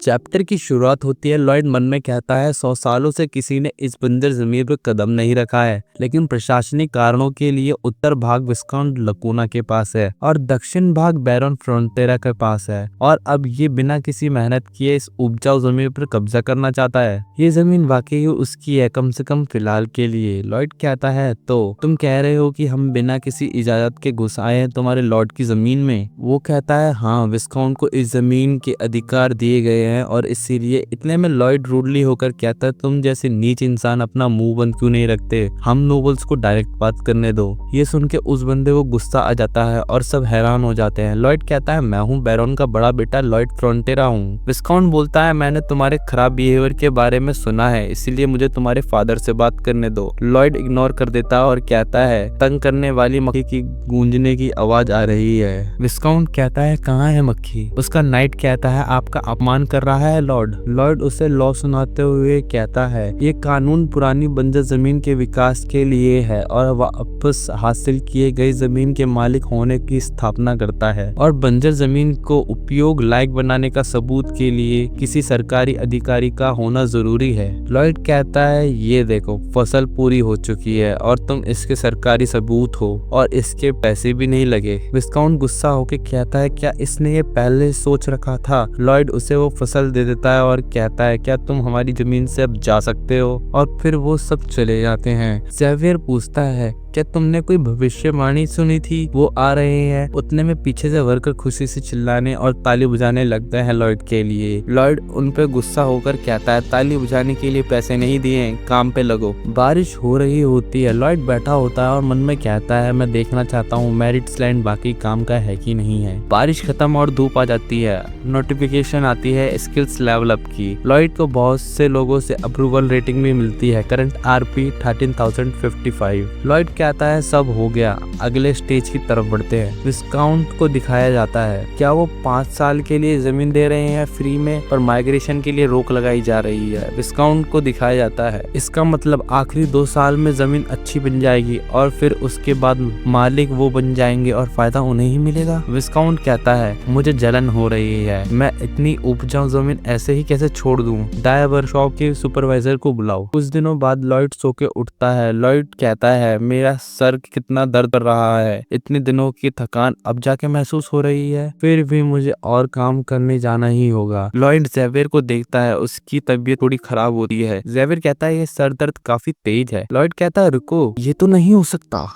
Chapter की शुरुआत होती है। लॉयड मन में कहता है 100 सालों से किसी ने इस बंजर जमीन पर कदम नहीं रखा है, लेकिन प्रशासनिक कारणों के लिए उत्तर भाग विस्काउंट लकूना के पास है और दक्षिण भाग बैरन फ्रंटेरा के पास है, और अब ये बिना किसी मेहनत किए इस उपजाऊ जमीन पर कब्जा करना चाहता है। ये जमीन वाकई उसकी है, कम से कम फिलहाल के लिए। लॉयड कहता है, तो तुम कह रहे हो कि हम बिना किसी इजाजत के घुस आए हैं तुम्हारे लॉर्ड की जमीन में? वो कहता है, हाँ, विस्काउंट को इस जमीन के अधिकार दिए गए हैं और इसीलिए। इतने में लॉयड रूडली होकर कहता है, तुम जैसे नीच इंसान अपना मुंह बंद क्यों नहीं रखते? हम नोबल्स को डायरेक्ट बात करने दो। ये सुन के उस बंदे को गुस्सा आ जाता है और सब हैरान हो जाते हैं। लॉयड कहता है, मैं हूँ बैरन का बड़ा बेटा लॉयड फ्रंटेरा हूँ। विस्काउंट बोलता है, मैंने तुम्हारे खराब बिहेवियर के बारे में सुना है, इसीलिए मुझे तुम्हारे फादर से बात करने दो। लॉयड इग्नोर कर देता है और कहता है, तंग करने वाली मक्खी की गूंजने की आवाज आ रही है। विस्काउंट कहता है, कहाँ है मक्खी? उसका नाइट कहता है, आपका अपमान कर रहा है लॉर्ड। लॉर्ड उसे लॉ सुनाते हुए कहता है, ये कानून पुरानी बंजर जमीन के विकास के लिए है और वापस हासिल किए गए जमीन के मालिक होने की स्थापना करता है, और बंजर जमीन को उपयोग लायक बनाने का सबूत के लिए किसी सरकारी अधिकारी का होना जरूरी है। लॉयड कहता है, ये देखो, फसल पूरी हो चुकी है और तुम इसके सरकारी सबूत हो और इसके पैसे भी नहीं लगे। विस्काउंट गुस्सा होकर कहता है, क्या इसने ये पहले सोच रखा था? लॉयड उसे वो फसल दे देता है और कहता है, क्या तुम हमारी जमीन से अब जा सकते हो? और फिर वो सब चले जाते हैं। ज़ेवियर पूछता है, क्या तुमने कोई भविष्यवाणी सुनी थी? वो आ रहे हैं। उतने में पीछे से वर्कर खुशी से चिल्लाने और ताली बजाने लगते हैं लॉयड के लिए। लॉयड उन पे गुस्सा होकर कहता है, ताली बजाने के लिए पैसे नहीं दिए, काम पे लगो। बारिश हो रही होती है। लॉयड बैठा होता है और मन में कहता है, मैं देखना चाहता हूँ मेरिट्स लैंड बाकी काम का है कि नहीं है। बारिश खत्म और धूप आ जाती है। नोटिफिकेशन आती है स्किल्स लेवल अप की। लॉयड को बहुत से लोगों से अप्रूवल रेटिंग भी मिलती है। Current RP 13,055। लॉयड कहता है, सब हो गया, अगले स्टेज की तरफ बढ़ते हैं। विस्काउंट को दिखाया जाता है, क्या वो 5 साल के लिए जमीन दे रहे हैं फ्री में और माइग्रेशन के लिए रोक लगाई जा रही है। विस्काउंट को दिखाया जाता है, इसका मतलब आखिरी 2 साल में जमीन अच्छी बन जाएगी और फिर उसके बाद मालिक वो बन जाएंगे और फायदा उन्हें ही मिलेगा। विस्काउंट कहता है, मुझे जलन हो रही है, मैं इतनी उपजाऊ जमीन ऐसे ही कैसे छोड़ दूं? डायवर शॉप के सुपरवाइजर को बुलाओ। कुछ दिनों बाद लॉयड सो के उठता है। लॉयड कहता है, मेरा सर कितना दर्द कर रहा है, इतने दिनों की थकान अब जाके महसूस हो रही है, फिर भी मुझे और काम करने जाना ही होगा। लॉयड ज़ेवियर को देखता है, उसकी तबीयत थोड़ी खराब होती है। ज़ेवियर कहता है, ये सर दर्द काफी तेज है। लॉयड कहता है, रुको, ये तो नहीं हो सकता।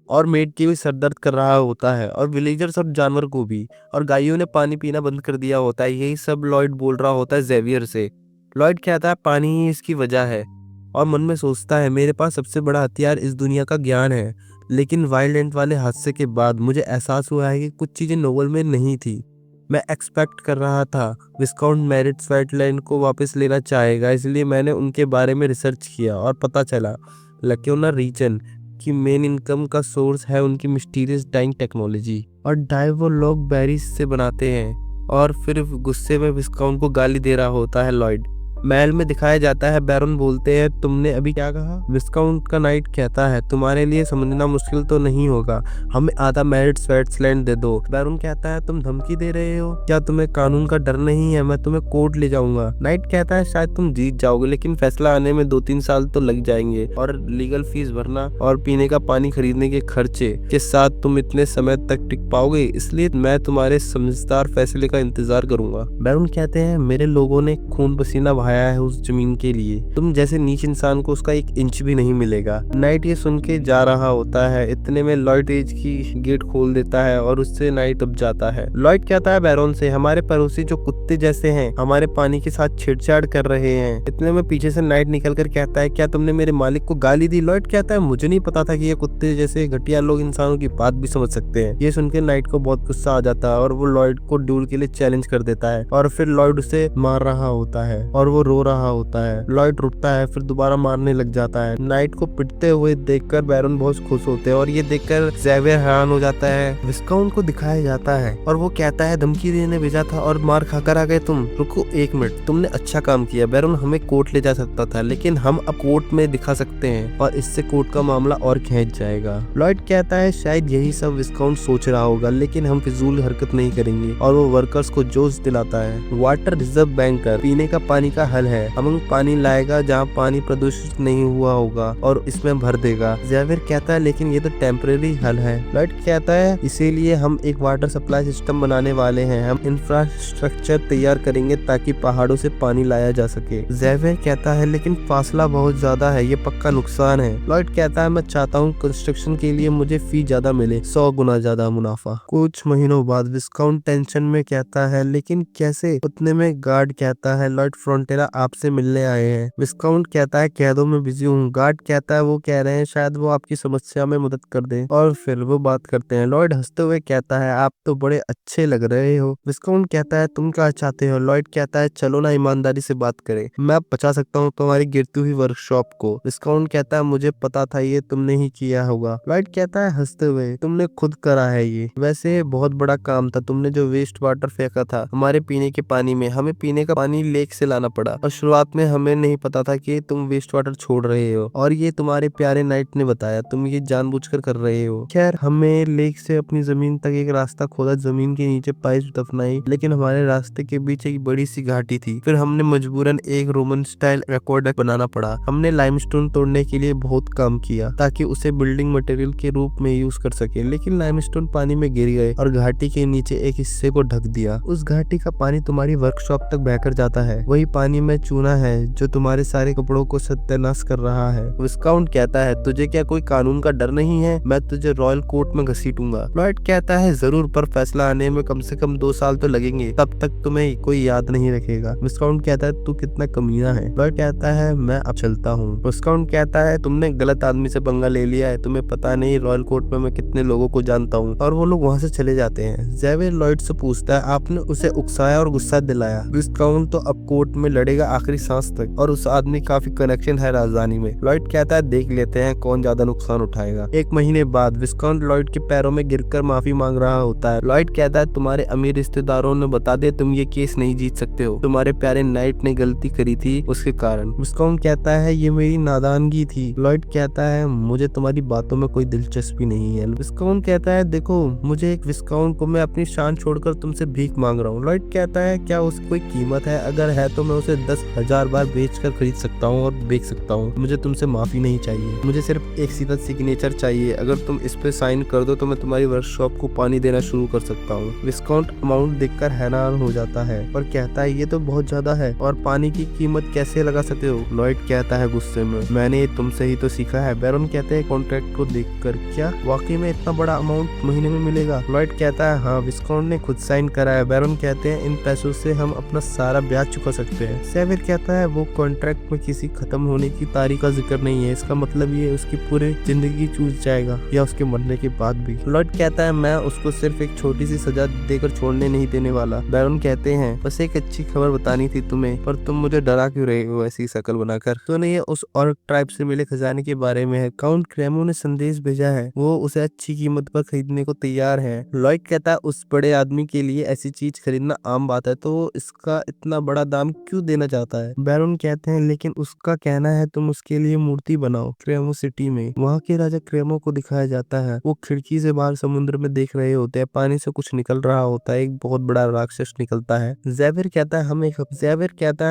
और मेड की भी सर दर्द कर रहा होता है, और विलेजर्स और जानवर को भी, और गायों ने पानी पीना बंद कर दिया होता है। यही सब लॉयड बोल रहा होता है ज़ेवियर से। लॉयड कहता है, पानी ही इसकी वजह है, और मन में सोचता है, मेरे पास सबसे बड़ा हथियार इस दुनिया का ज्ञान है, लेकिन वाइल्ड एंड वाले हादसे के बाद मुझे एहसास हुआ है कि कुछ चीजें नोवेल में नहीं थी। मैं एक्सपेक्ट कर रहा था विस्काउंट मेरिट्स वेटलैंड को वापस लेना चाहेगा, इसलिए मैंने उनके बारे में रिसर्च किया और पता चला लक्योना रीजन की मेन इनकम का सोर्स है उनकी मिस्टीरियस डाइंग टेक्नोलॉजी, और डाई वो लोग बेरीज से बनाते हैं। और फिर गुस्से में विस्काउंट को गाली दे रहा होता है लॉयड। महल में दिखाया जाता है, बैरन बोलते हैं, तुमने अभी क्या कहा? विस्काउंट का नाइट कहता है, तुम्हारे लिए समझना मुश्किल तो नहीं होगा, हमें आधा मेरिट्स वेटलैंड दे दो। बैरन कहता है, तुम धमकी दे रहे हो? क्या तुम्हें कानून का डर नहीं है? मैं तुम्हें कोर्ट ले जाऊंगा। नाइट कहता है, शायद तुम जीत जाओगे, लेकिन फैसला आने में 2-3 साल तो लग जाएंगे, और लीगल फीस भरना और पीने का पानी खरीदने के खर्चे के साथ तुम इतने समय तक टिक पाओगे, इसलिए मैं तुम्हारे समझदार फैसले का इंतजार करूंगा। बैरन कहते हैं, मेरे लोगों ने खून पसीना आया है उस जमीन के लिए, तुम जैसे नीच इंसान को उसका 1 इंच भी नहीं मिलेगा। नाइट ये सुन के जा रहा होता है। इतने में लॉयड एज की गेट खोल देता है और उससे नाइट अब जाता है। लॉयड कहता है बैरन से, हमारे पड़ोसी जो कुत्ते जैसे हैं हमारे पानी के साथ छेड़छाड़ कर रहे हैं। इतने में पीछे से नाइट निकल कर कहता है, क्या तुमने मेरे मालिक को गाली दी? लॉयड कहता है, मुझे नहीं पता था कि ये कुत्ते जैसे घटिया लोग इंसानों की बात भी समझ सकते हैं। ये सुन के नाइट को बहुत गुस्सा आ जाता है और वो लॉयड को ड्यूल के लिए चैलेंज कर देता है, और फिर लॉयड उसे मार रहा होता है और वो वो रो रहा होता है। लॉयड रुकता है, फिर दोबारा मारने लग जाता है। नाइट को पिटते हुए देखकर बैरन बहुत खुश होते हैं और ये देखकर ज़ेवियर हैरान हो जाता है। विस्काउंट को दिखाया जाता है और वो कहता है धमकी देने भेजा था और मार खाकर आ गए तुम। रुको एक मिनट, तुमने अच्छा काम किया बैरन, हमें कोर्ट ले जा सकता था लेकिन हम अब कोर्ट में दिखा सकते हैं और इससे कोर्ट का मामला और खींच जाएगा। लॉयड कहता है शायद यही सब विस्काउंट सोच रहा होगा लेकिन हम फिजूल हरकत नहीं करेंगे और वो वर्कर्स को जोश दिलाता है। वाटर रिजर्व बैंकर पीने का पानी का हल है, हम पानी लाएगा जहाँ पानी प्रदूषित नहीं हुआ होगा और इसमें भर देगा। ज़ेवियर कहता है लेकिन ये तो टेम्परेरी हल है। लॉयड कहता है इसीलिए हम एक वाटर सप्लाई सिस्टम बनाने वाले हैं, हम इंफ्रास्ट्रक्चर तैयार करेंगे ताकि पहाड़ों से पानी लाया जा सके। ज़ेवियर कहता है लेकिन फासला बहुत ज्यादा है, ये पक्का नुकसान है। लॉयड कहता है मैं चाहता हूँ कंस्ट्रक्शन के लिए मुझे फी ज्यादा मिले, 100 गुना ज्यादा मुनाफा। कुछ महीनों बाद विस्काउंट टेंशन में कहता है लेकिन कैसे? उतने में गार्ड कहता है लॉर्ड फ्रंटेरा आपसे मिलने आए हैं। विस्काउंट कहता है कह दो मैं बिजी हूँ। गार्ड कहता है वो कह रहे हैं शायद वो आपकी समस्या में मदद कर दे और फिर वो बात करते हैं। लॉयड हंसते हुए कहता है आप तो बड़े अच्छे लग रहे हो। विस्काउंट कहता है तुम क्या चाहते हो? लॉयड कहता है चलो ना ईमानदारी से बात करें, मैं बचा सकता हूँ तुम्हारी गिरती हुई वर्कशॉप को। विस्काउंट कहता है मुझे पता था ये तुमने ही किया होगा। लॉयड कहता है हंसते हुए तुमने खुद करा है ये, वैसे बहुत बड़ा काम था, तुमने जो वेस्ट वाटर फेंका था हमारे पीने के पानी में, हमें पीने का पानी लेक से लाना पड़ा और शुरुआत में हमें नहीं पता था कि तुम वेस्ट वाटर छोड़ रहे हो और ये तुम्हारे प्यारे नाइट ने बताया, तुम ये जानबूझकर कर रहे हो। खैर हमने लेक से अपनी जमीन तक एक रास्ता खोदा, जमीन के नीचे पाइप दफनाई लेकिन हमारे रास्ते के बीच एक बड़ी सी घाटी थी। फिर हमने मजबूरन एक रोमन स्टाइल एक्वाडक्ट बनाना पड़ा। हमने लाइमस्टोन तोड़ने के लिए बहुत काम किया ताकि उसे बिल्डिंग मटेरियल के रूप में यूज कर सके, लेकिन लाइमस्टोन पानी में गिर गए और घाटी के नीचे एक हिस्से को ढक दिया। उस घाटी का पानी तुम्हारी वर्कशॉप तक बहकर जाता है, वही पानी में चूना है जो तुम्हारे सारे कपड़ों को सत्यानाश कर रहा है। विस्काउंट कहता है तुझे क्या कोई कानून का डर नहीं है? मैं तुझे रॉयल कोर्ट में घसीटूंगा। लॉयड कहता है जरूर, पर फैसला आने में कम से कम 2 साल तो लगेंगे, तब तक तुम्हें कोई याद नहीं रखेगा। विस्काउंट कहता है तू कितना कमीना है। लॉयड कहता है मैं अब चलता हूँ। विस्काउंट कहता है तुमने गलत आदमी से पंगा ले लिया है, तुम्हें पता नहीं रॉयल कोर्ट में मैं कितने लोगों को जानता हूँ, और वो लोग वहाँ से चले जाते हैं। ज़ेवियर लॉयड से पूछता है आपने उसे उकसाया और गुस्सा दिलाया। विस्काउंट तो अब कोर्ट में लड़ेगा आखिरी सांस तक और उस आदमी काफी कनेक्शन है राजधानी में। लॉयड कहता है देख लेते हैं कौन ज्यादा नुकसान उठाएगा। 1 महीने बाद विस्काउंट लॉयड के पैरों में गिरकर माफी मांग रहा होता है। लॉयड कहता है तुम्हारे अमीर रिश्तेदारों ने बता दे तुम ये केस नहीं जीत सकते हो, तुम्हारे प्यारे नाइट ने गलती करी थी उसके कारण। विस्काउंट कहता है ये मेरी नादानगी थी। लॉयड कहता है मुझे तुम्हारी बातों में कोई दिलचस्पी नहीं है। विस्काउंट कहता है देखो मुझे एक विस्काउंट को मैं अपनी शान छोड़कर तुमसे भीख मांग रहा हूँ। लॉयड कहता है क्या उसकी कोई कीमत है? अगर है तो मैं उसे 10,000 बार बेचकर खरीद सकता हूँ और बेच सकता हूँ। मुझे तुमसे माफी नहीं चाहिए, मुझे सिर्फ एक सीधा सिग्नेचर चाहिए। अगर तुम इस पे साइन कर दो तो मैं तुम्हारी वर्कशॉप को पानी देना शुरू कर सकता हूँ। विस्काउंट अमाउंट देखकर हैरान हो जाता है और कहता है ये तो बहुत ज्यादा है, और पानी की कीमत कैसे लगा सकते हो? लॉयड कहता है गुस्से में मैंने तुमसे ही तो सीखा है। बैरन कहते हैं कॉन्ट्रैक्ट को देखकर क्या वाकई में इतना बड़ा अमाउंट महीने में मिलेगा? लॉयड कहता है हाँ, विस्काउंट ने खुद साइन करा है। बैरन कहते हैं इन पैसों से हम अपना सारा ब्याज चुका सकते हैं। ज़ेवियर कहता है वो कॉन्ट्रैक्ट में किसी खत्म होने की तारीख का जिक्र नहीं है, इसका मतलब ये उसकी पूरी जिंदगी चूक जाएगा या उसके मरने के बाद भी। लॉयड कहता है मैं उसको सिर्फ एक छोटी सी सजा देकर छोड़ने नहीं देने वाला। बैरन कहते हैं बस एक अच्छी खबर बतानी थी तुम्हें, पर तुम मुझे डरा क्यों रहे हो ऐसी शकल बनाकर? तो नहीं, ये उस ऑर्क ट्राइब से मिले खजाने के बारे में है। काउंट क्रेमो ने संदेश भेजा है, वो उसे अच्छी कीमत पर खरीदने को तैयार है। लॉयड कहता है उस बड़े आदमी के लिए ऐसी चीज खरीदना आम बात है, तो इसका इतना बड़ा दाम क्यों देना चाहता है? बैरन कहते हैं लेकिन उसका कहना है तुम उसके लिए मूर्ति बनाओ क्रेमो सिटी में। वहाँ के राजा क्रेमो को दिखाया जाता है, वो खिड़की से बाहर समुद्र में देख रहे होते हैं, पानी से कुछ निकल रहा होता है, एक बहुत बड़ा राक्षस निकलता है। ज़ेवियर कहता है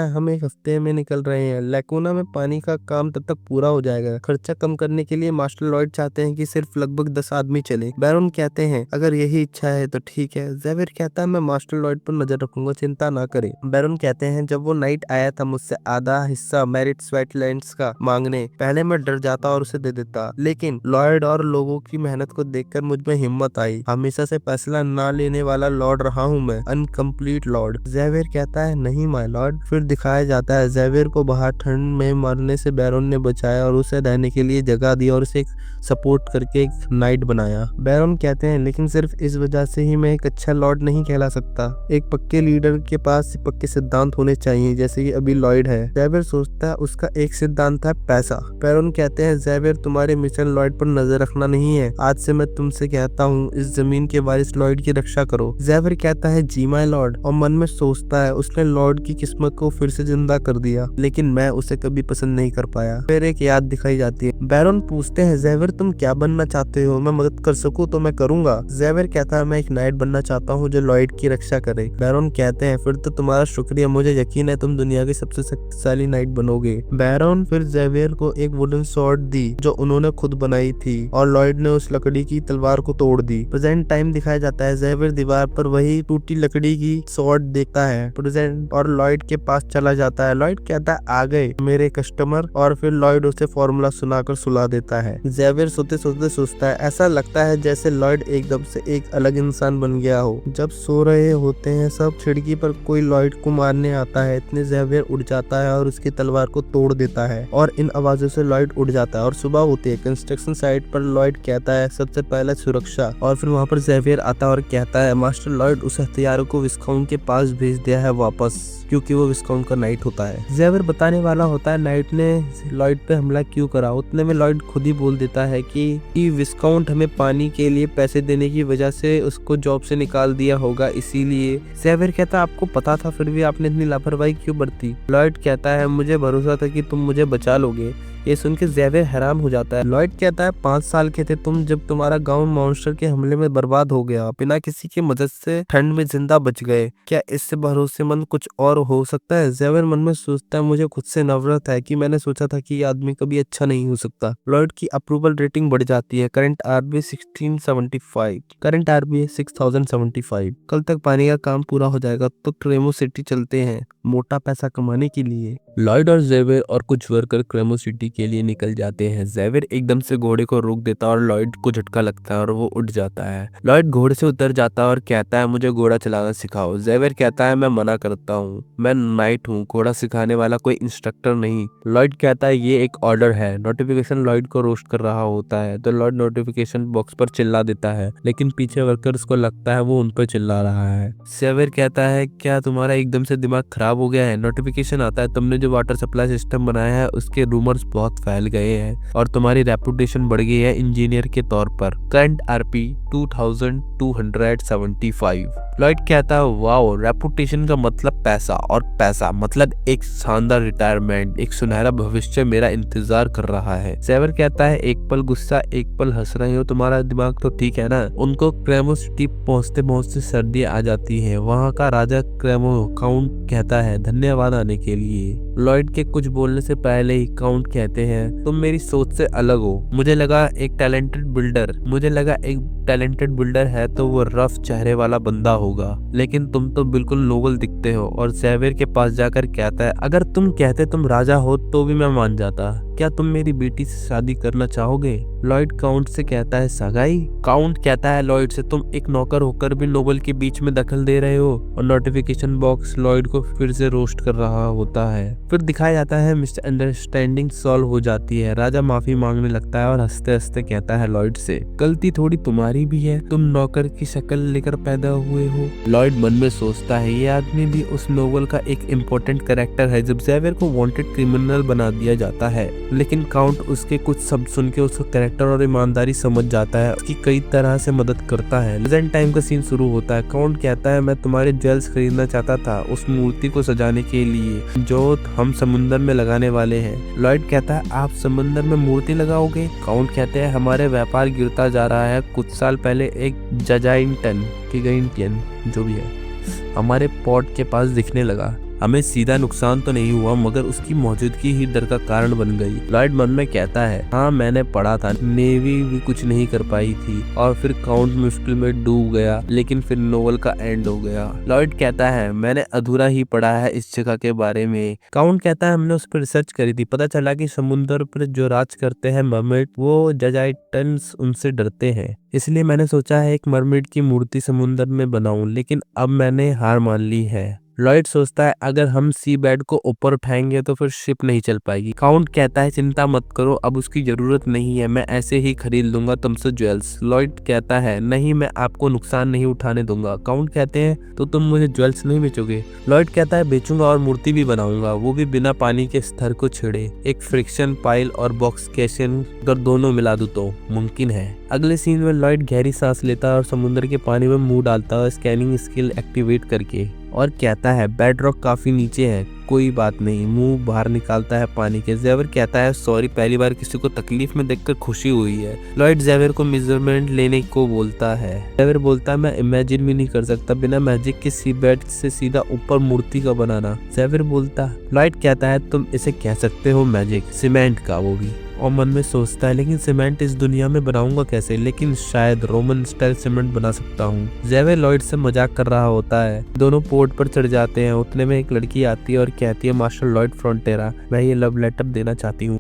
हम एक हफ्ते में निकल रहे हैं। लैकूना में पानी का काम तब तक पूरा हो जाएगा। खर्चा कम करने के लिए मास्टर लॉयड चाहते हैं कि सिर्फ लगभग 10 आदमी चले। बैरन कहते हैं अगर यही इच्छा है तो ठीक है। ज़ेवियर कहता है मैं मास्टर लॉयड पर नजर रखूंगा, चिंता ना करें। बैरन कहते हैं जब वो नाइट आया था मुझसे आधा हिस्सा मेरिट स्वेटलैंड्स का मांगने, पहले मैं डर जाता और उसे दे देता, लेकिन लॉयड और लोगों की मेहनत को देखकर मुझ में हिम्मत आई। हमेशा से फैसला ना लेने वाला लॉर्ड रहा हूँ मैं, अनकम्प्लीट लॉर्ड। ज़ेवियर कहता है नहीं माय लॉर्ड। फिर दिखाया जाता है ज़ेवियर को बाहर ठंड में मरने से बैरन ने बचाया और उसे रहने के लिए जगह दी और उसे सपोर्ट करके एक नाइट बनाया। बैरन कहते हैं लेकिन सिर्फ इस वजह से ही मैं एक अच्छा लॉर्ड नहीं कहला सकता। एक पक्के लीडर के पास पक्के सिद्धांत होने चाहिए, जैसे कि अभी लॉयड है। ज़ेवियर सोचता है उसका एक सिद्धांत है पैसा। बैरन कहते हैं ज़ेवियर तुम्हारे मिशन लॉयड पर नजर रखना नहीं है, आज से मैं तुमसे कहता हूँ इस जमीन के वारिस लॉयड की रक्षा करो। ज़ेवियर कहता है जी माय लॉर्ड, और मन में सोचता है उसने लॉर्ड की किस्मत को फिर से जिंदा कर दिया, लेकिन मैं उसे कभी पसंद नहीं कर पाया। फिर एक याद दिखाई जाती है। बैरन पूछते हैं ज़ेवियर तुम क्या बनना चाहते हो, मैं मदद कर सकूं तो मैं करूंगा। ज़ेवियर कहता है मैं एक नाइट बनना चाहता हूँ जो लॉयड की रक्षा करे। बैरन कहते हैं फिर तो तुम्हारा शुक्रिया, मुझे यकीन है तुम दुनिया की सबसे शक्तिशाली नाइट बनोगे। बैरन फिर ज़ेवियर को एक वुडन स्वॉर्ड दी जो उन्होंने खुद बनाई थी, और लॉयड ने उस लकड़ी की तलवार को तोड़ दी। प्रेजेंट टाइम दिखाया जाता है। ज़ेवियर दीवार पर वही टूटी लकड़ी की स्वॉर्ड देखता है प्रेजेंट, और लॉयड के पास चला जाता है। लॉयड कहता है आ गए मेरे कस्टमर, और फिर लॉयड उसे फॉर्मूला सुनाकर सुला देता है। ज़ेवियर सोते सोते सोचता है ऐसा लगता है जैसे लॉयड एकदम से एक अलग इंसान बन गया हो। जब सो रहे होते हैं सब, खिड़की पर कोई लॉयड को मारने आता है। इतने ज़ेवियर उड़ जाता है और उसकी तलवार को तोड़ देता है, और इन आवाजों से लॉयड उड़ जाता है। और सुबह होती है। कंस्ट्रक्शन साइट पर लॉयड कहता है सबसे पहले सुरक्षा, और फिर वहाँ पर ज़ेवियर आता है और कहता है मास्टर लॉयड उस हथियारों को विस्काउंट के पास भेज दिया है वापस, क्योंकि वो विस्काउंट का नाइट होता है। ज़ेवियर बताने वाला होता है नाइट ने लॉयड पे हमला क्यों करा। उतने में लॉयड खुद ही बोल देता है कि विस्काउंट हमें पानी के लिए पैसे देने की वजह से उसको जॉब से निकाल दिया होगा, इसीलिए। ज़ेवियर कहता आपको पता था फिर भी आपने इतनी लापरवाही क्यों बरती। लॉयड कहता है मुझे भरोसा था कि तुम मुझे बचा लोगे। ये सुन के ज़ेवियर हैरान हो जाता है। लॉयड कहता है 5 साल के थे तुम जब तुम्हारा गांव मॉन्स्टर के हमले में बर्बाद हो गया, बिना किसी की मदद से ठंड में जिंदा बच गए। क्या इससे भरोसेमंद कुछ और हो सकता है। ज़ेवियर मन में सोचता है मुझे खुद से नफरत है कि मैंने सोचा था कि ये आदमी कभी अच्छा नहीं हो सकता। लॉयड की अप्रूवल रेटिंग बढ़ जाती है। Current RB 6075। कल तक पानी का काम पूरा हो जाएगा तो क्रेमो सिटी चलते हैं मोटा पैसा कमाने के लिए। लॉयड और ज़ेवियर और कुछ वर्कर क्रेमो सिटी के लिए निकल जाते हैं। ज़ेवियर एकदम से घोड़े को रोक देता है और लॉयड को झटका लगता है और वो उठ जाता है। लॉयड घोड़े से उतर जाता है और कहता है मुझे घोड़ा चलाना सिखाओ। ज़ेवियर कहता है मैं मना करता हूँ, मैं नाइट हूँ, घोड़ा सिखाने वाला कोई इंस्ट्रक्टर नहीं। लॉयड कहता है ये एक ऑर्डर है। नोटिफिकेशन लॉयड को रोस्ट कर रहा होता है तो लॉयड नोटिफिकेशन बॉक्स पर चिल्ला देता है, लेकिन पीछे वर्कर्स को लगता है वो उन पर चिल्ला रहा है। ज़ेवियर कहता है क्या तुम्हारा एकदम से दिमाग खराब हो गया है। नोटिफिकेशन आता है तुमने जो वाटर सप्लाई सिस्टम बनाया है उसके रूमर्स बहुत फैल गए हैं और तुम्हारी रेपुटेशन बढ़ गई है इंजीनियर के तौर पर। Current RP 2275। लॉयड कहता है वाओ, रेपुटेशन का मतलब पैसा, और पैसा मतलब एक शानदार रिटायरमेंट, एक सुनहरा भविष्य मेरा इंतजार कर रहा है। ज़ेवियर कहता है एक पल गुस्सा एक पल हंस रहे हो, तुम्हारा दिमाग तो ठीक है ना। उनको क्रेमो सिटी पहुंचते पहुंचते सर्दी आ जाती है। वहाँ का राजा क्रेमो काउंट कहता है धन्यवाद आने के लिए। लॉयड के कुछ बोलने से पहले ही काउंट कहते हैं तुम मेरी सोच से अलग हो। मुझे लगा एक टैलेंटेड बिल्डर है तो वो रफ चेहरे वाला बंदा होगा, लेकिन तुम तो बिल्कुल नोबल दिखते हो। और ज़ेवियर के पास जाकर कहता है अगर तुम कहते तुम राजा हो तो भी मैं मान जाता। क्या तुम मेरी बेटी से शादी करना चाहोगे। लॉयड काउंट से कहता है सगाई। काउंट कहता है लॉयड से तुम एक नौकर होकर भी नोबल के बीच में दखल दे रहे हो। और नोटिफिकेशन बॉक्स लॉयड को फिर से रोस्ट कर रहा होता है। फिर दिखाया जाता है मिस्टर अंडरस्टैंडिंग सॉल्व हो जाती है। राजा माफी मांगने लगता है और हंसते हंसते कहता है लॉयड से गलती थोड़ी तुम्हारी भी है, तुम नौकर की शक्ल लेकर पैदा हुए हो। लॉयड मन में सोचता है ये आदमी भी उस नोवेल का एक इम्पोर्टेंट कैरेक्टर है। जब ज़ेवियर को वांटेड क्रिमिनल बना दिया जाता है, लेकिन काउंट उसके कुछ शब्द सुन के उसका कैरेक्टर और ईमानदारी समझ जाता है, उसकी कई तरह से मदद करता है। प्रेजेंट टाइम का सीन शुरू होता है। काउंट कहता है मैं तुम्हारे ज्वेल्स खरीदना चाहता था उस मूर्ति को सजाने के लिए जो हम समुंदर में लगाने वाले हैं। लॉयड कहता है आप समुंदर में मूर्ति लगाओगे। काउंट कहते हैं हमारे व्यापार गिरता जा रहा है। कुछ साल पहले एक जजाइंटन जो भी है हमारे पोर्ट के पास दिखने लगा। हमें सीधा नुकसान तो नहीं हुआ मगर उसकी मौजूदगी ही डर का कारण बन गई। लॉयड मन में कहता है हाँ मैंने पढ़ा था नेवी भी कुछ नहीं कर पाई थी। और फिर काउंट मुश्किल में डूब गया, लेकिन फिर नोवेल का एंड हो गया। लॉयड कहता है मैंने अधूरा ही पढ़ा है इस जगह के बारे में। काउंट कहता है हमने उस पर रिसर्च करी थी, पता चला कि समुद्र पर जो राज करते हैं मर्मेड, वो जजाइंट्स उनसे डरते हैं। इसलिए मैंने सोचा है एक मर्मेड की मूर्ति समुद्र में बनाऊं, लेकिन अब मैंने हार मान ली है। लॉयड सोचता है अगर हम सी बेड को ऊपर उठाएंगे तो फिर शिप नहीं चल पाएगी। काउंट कहता है चिंता मत करो, अब उसकी जरूरत नहीं है, मैं ऐसे ही खरीद लूंगा तुमसे ज्वेल्स। लॉयड कहता है नहीं, मैं आपको नुकसान नहीं उठाने दूंगा। काउंट कहते हैं तो तुम मुझे ज्वेल्स नहीं बेचोगे? लॉयड कहता है बेचूंगा और मूर्ति भी बनाऊंगा, वो भी बिना पानी के स्तर को छेड़े। एक फ्रिक्शन पाइल और बॉक्स कैशन अगर दोनों मिला दूं तो मुमकिन है। अगले सीन में लॉयड गहरी सांस लेता है और समुद्र के पानी में मुंह डालता है स्कैनिंग स्किल एक्टिवेट करके, और कहता है बेड रॉक काफी नीचे है, कोई बात नहीं। मुंह बाहर निकालता है पानी के। ज़ेवर कहता है सॉरी, पहली बार किसी को तकलीफ में देखकर खुशी हुई है। लॉयड ज़ेवर को मेजरमेंट लेने को बोलता है। ज़ेवर बोलता है मैं इमेजिन भी नहीं कर सकता बिना मैजिक के सी बेड से सीधा ऊपर मूर्ति का बनाना। ज़ेवर बोलता, लॉयड कहता है तुम इसे कह सकते हो मैजिक, सीमेंट का वो भी। और मन में सोचता है लेकिन सीमेंट इस दुनिया में बनाऊंगा कैसे, लेकिन शायद रोमन स्टाइल सीमेंट बना सकता हूँ। ज़ेवर लॉयड से मजाक कर रहा होता है। दोनों पोर्ट पर चढ़ जाते हैं। उतने में एक लड़की आती है और कहती है मास्टर लॉयड फ्रंटेरा, मैं ये लव लेटर देना चाहती हूँ।